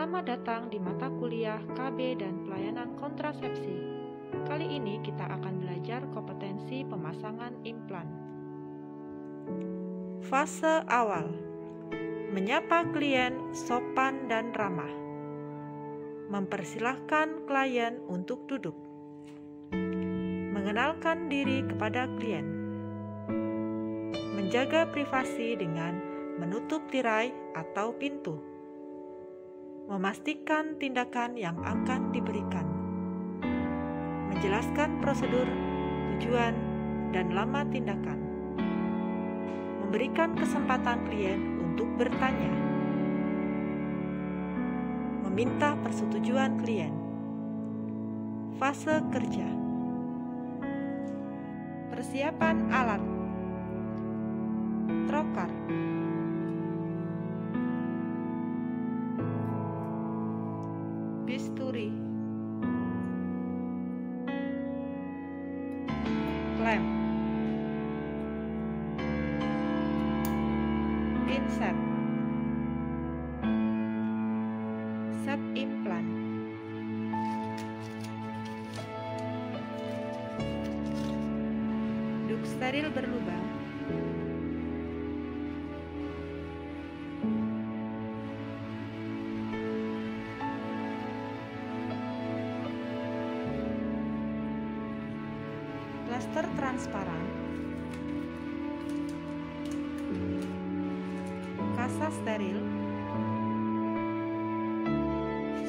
Selamat datang di mata kuliah KB dan pelayanan kontrasepsi. Kali ini kita akan belajar kompetensi pemasangan implan. Fase awal. Menyapa klien sopan dan ramah. Mempersilahkan klien untuk duduk. Mengenalkan diri kepada klien. Menjaga privasi dengan menutup tirai atau pintu. Memastikan tindakan yang akan diberikan. Menjelaskan prosedur, tujuan, dan lama tindakan. Memberikan kesempatan klien untuk bertanya. Meminta persetujuan klien. Fase kerja. Persiapan alat. Trocar. Bisturi. Klem. Pinset. Set implan. Duk steril berlubang. Plaster transparan. Kasa steril.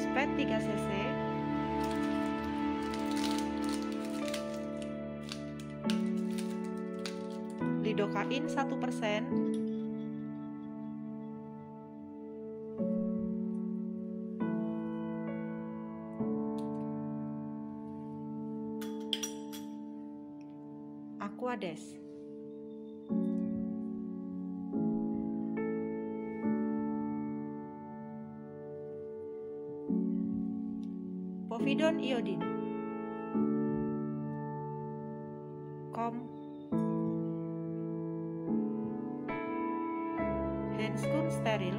Spet 3 cc. Lidocain 1%. Aquades. Povidone iodine. Kom. Handscoon steril.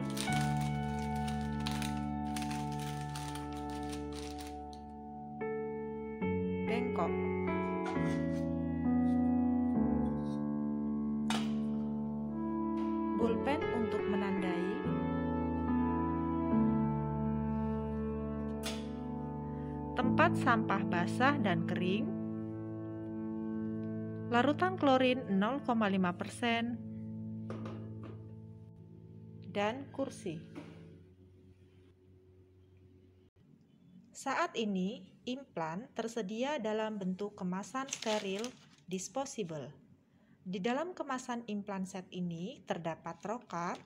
Bengkok. Pulpen untuk menandai. Tempat sampah basah dan kering. Larutan klorin 0,5%. Dan kursi. Saat ini, implan tersedia dalam bentuk kemasan steril disposable. Di dalam kemasan implan set ini terdapat trocar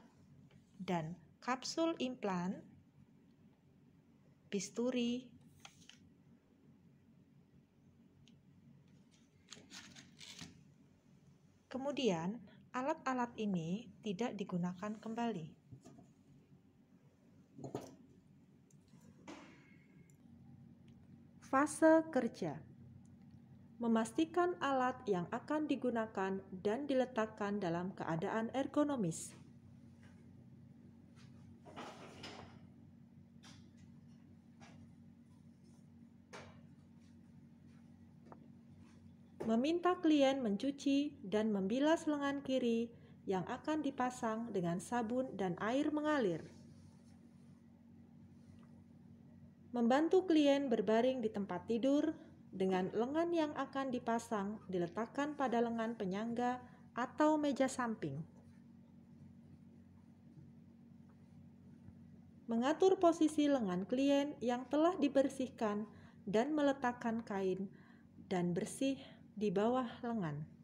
dan kapsul implan, bisturi, kemudian alat-alat ini tidak digunakan kembali. Fase kerja. Memastikan alat yang akan digunakan dan diletakkan dalam keadaan ergonomis. Meminta klien mencuci dan membilas lengan kiri yang akan dipasang dengan sabun dan air mengalir. Membantu klien berbaring di tempat tidur dengan lengan yang akan dipasang diletakkan pada lengan penyangga atau meja samping. Mengatur posisi lengan klien yang telah dibersihkan dan meletakkan kain dan bersih di bawah lengan.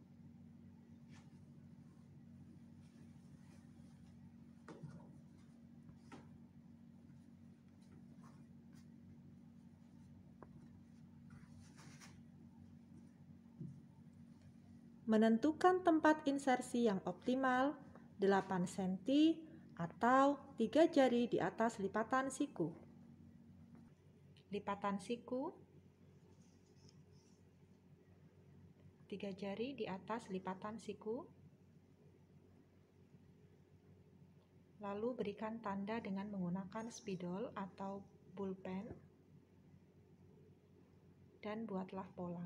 Menentukan tempat insersi yang optimal 8 cm atau 3 jari di atas lipatan siku. Lipatan siku 3 jari di atas lipatan siku. Lalu berikan tanda dengan menggunakan spidol atau pulpen dan buatlah pola.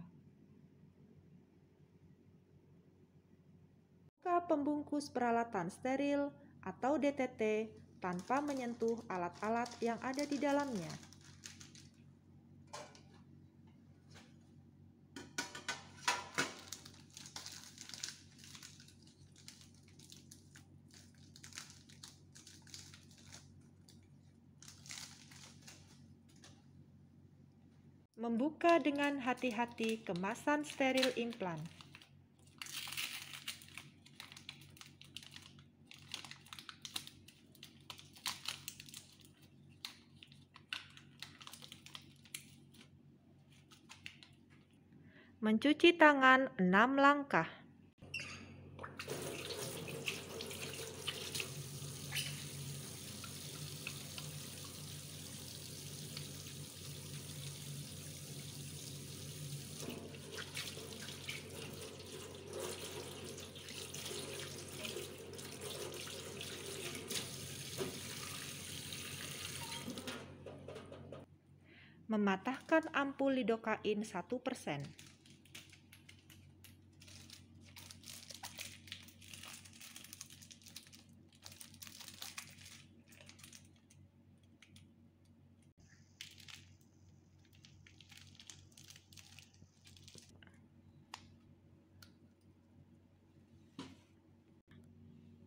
Buka pembungkus peralatan steril atau DTT tanpa menyentuh alat-alat yang ada di dalamnya. Membuka dengan hati-hati kemasan steril implan. Mencuci tangan 6 langkah. Mematahkan ampul lidokain 1%.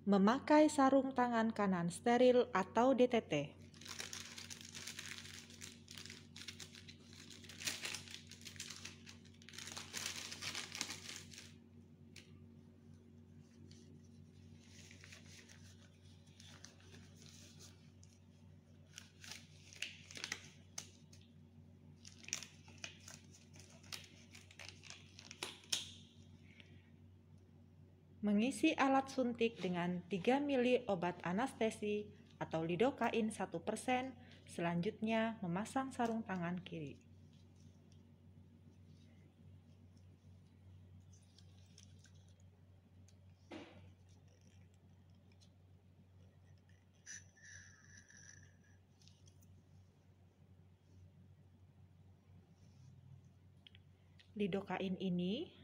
Memakai sarung tangan kanan steril atau DTT. Mengisi alat suntik dengan 3 mili obat anestesi atau lidokain 1%, selanjutnya memasang sarung tangan kiri. Lidokain ini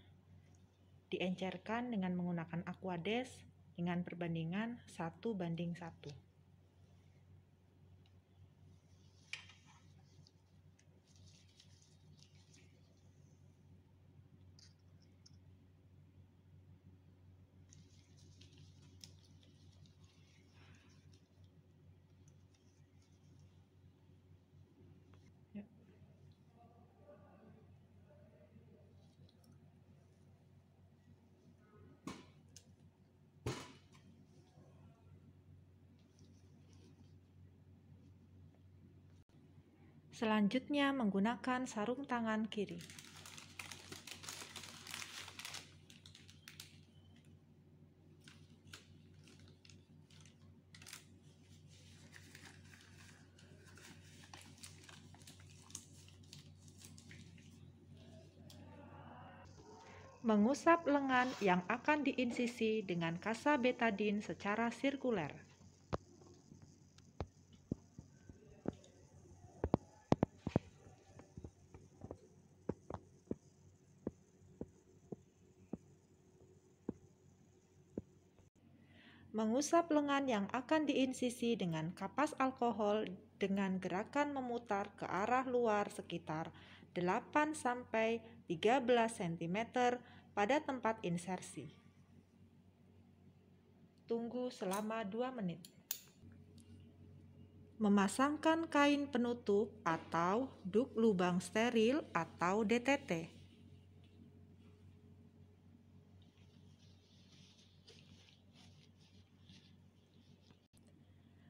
diencerkan dengan menggunakan Aquades dengan perbandingan 1:1. Selanjutnya menggunakan sarung tangan kiri. Mengusap lengan yang akan diinsisi dengan kasa betadin secara sirkuler. Mengusap lengan yang akan diinsisi dengan kapas alkohol dengan gerakan memutar ke arah luar sekitar 8-13 cm pada tempat insersi. Tunggu selama 2 menit. Memasangkan kain penutup atau duk lubang steril atau DTT.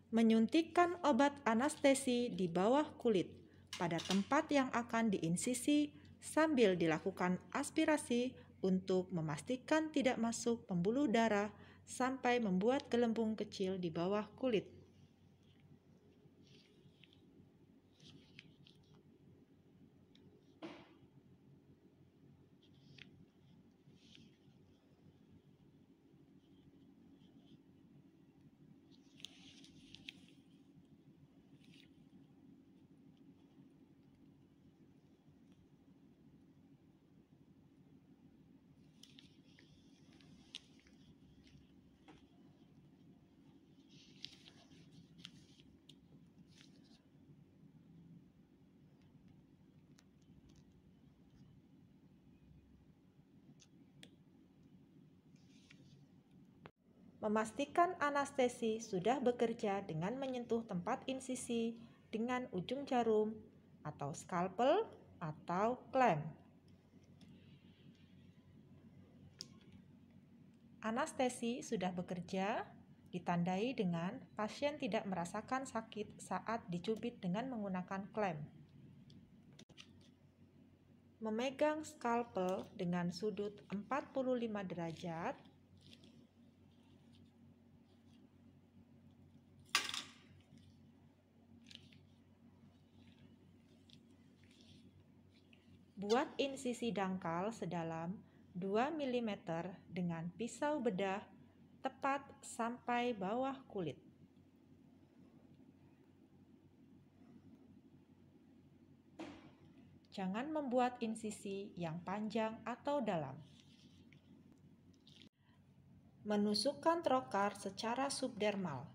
Menyuntikkan obat anestesi di bawah kulit pada tempat yang akan diinsisi sambil dilakukan aspirasi untuk memastikan tidak masuk pembuluh darah sampai membuat gelembung kecil di bawah kulit. Memastikan anestesi sudah bekerja dengan menyentuh tempat insisi dengan ujung jarum atau skalpel atau klem. Anestesi sudah bekerja, ditandai dengan pasien tidak merasakan sakit saat dicubit dengan menggunakan klem. Memegang skalpel dengan sudut 45 derajat. Buat insisi dangkal sedalam 2 mm dengan pisau bedah tepat sampai bawah kulit. Jangan membuat insisi yang panjang atau dalam. Menusukkan trokar secara subdermal.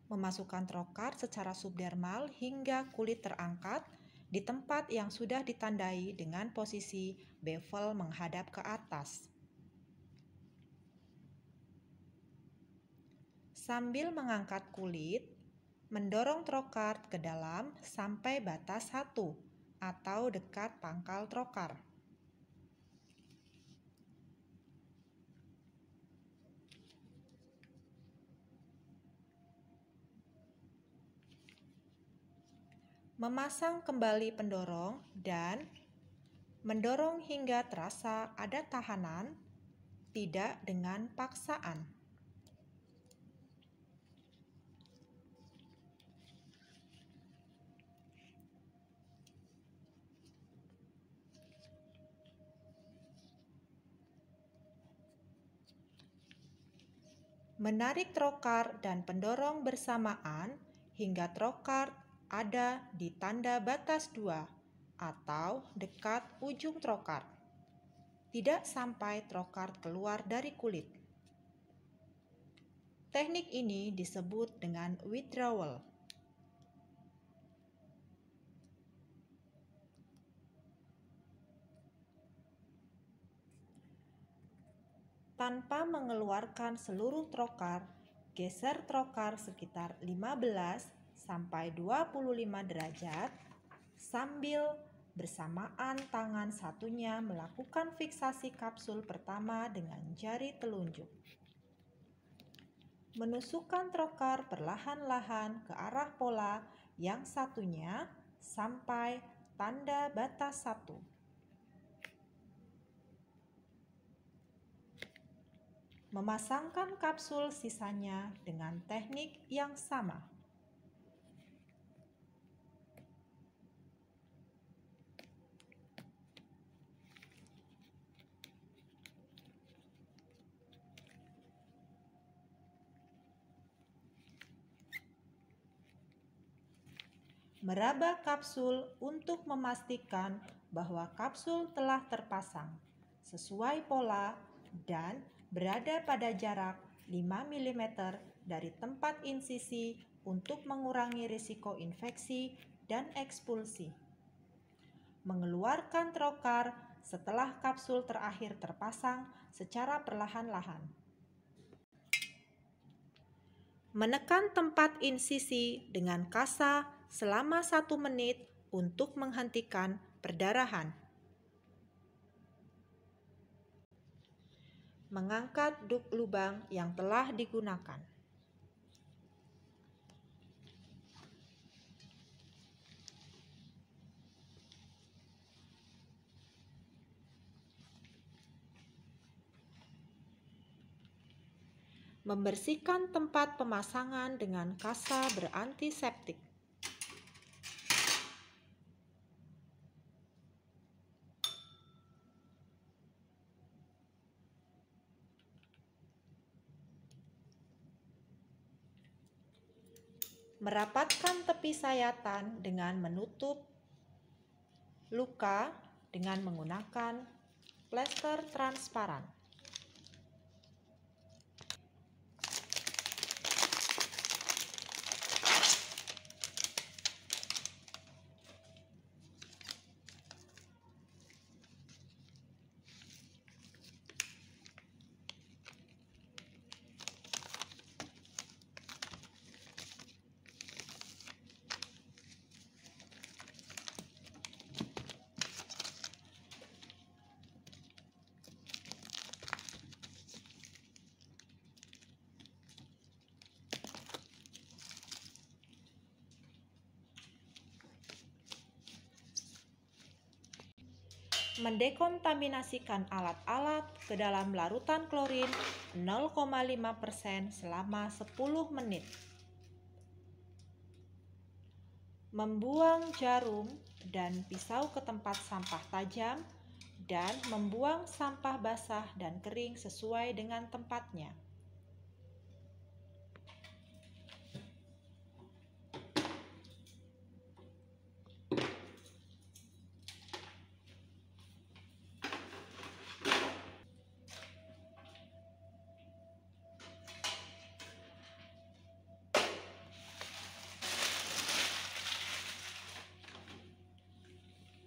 Memasukkan trokar secara subdermal hingga kulit terangkat di tempat yang sudah ditandai dengan posisi bevel menghadap ke atas. Sambil mengangkat kulit, mendorong trokar ke dalam sampai batas 1 atau dekat pangkal trokar. Memasang kembali pendorong dan mendorong hingga terasa ada tahanan, tidak dengan paksaan. Menarik trokar dan pendorong bersamaan hingga trokar ada di tanda batas 2 atau dekat ujung trokar. Tidak sampai trokar keluar dari kulit. Teknik ini disebut dengan withdrawal. Tanpa mengeluarkan seluruh trokar, geser trokar sekitar 15-25 derajat sambil bersamaan tangan satunya melakukan fiksasi kapsul pertama dengan jari telunjuk. Menusukkan trokar perlahan-lahan ke arah pola yang satunya sampai tanda batas 1. Memasangkan kapsul sisanya dengan teknik yang sama. Meraba kapsul untuk memastikan bahwa kapsul telah terpasang sesuai pola dan berada pada jarak 5 mm dari tempat insisi untuk mengurangi risiko infeksi dan ekspulsi. Mengeluarkan trokar setelah kapsul terakhir terpasang secara perlahan-lahan. Menekan tempat insisi dengan kasa selama 1 menit untuk menghentikan perdarahan. Mengangkat duk lubang yang telah digunakan. Membersihkan tempat pemasangan dengan kasa berantiseptik. Merapatkan tepi sayatan dengan menutup luka dengan menggunakan plester transparan. mendekontaminasikan alat-alat ke dalam larutan klorin 0,5% selama 10 menit. Membuang jarum dan pisau ke tempat sampah tajam dan membuang sampah basah dan kering sesuai dengan tempatnya.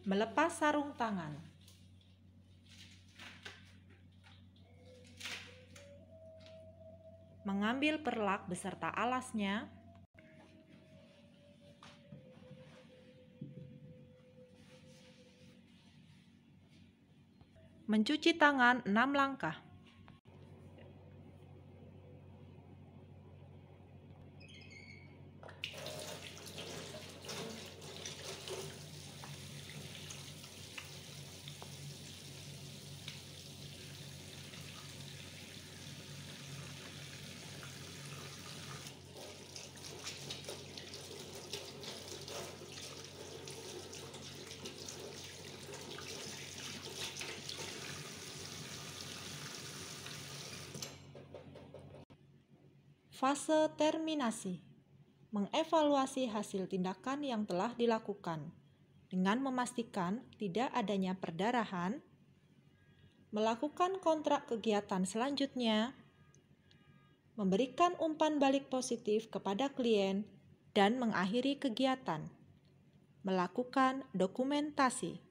Melepas sarung tangan. Mengambil perlak beserta alasnya. Mencuci tangan 6 langkah. Fase terminasi. Mengevaluasi hasil tindakan yang telah dilakukan dengan memastikan tidak adanya perdarahan, melakukan kontrak kegiatan selanjutnya, memberikan umpan balik positif kepada klien, dan mengakhiri kegiatan. Melakukan dokumentasi.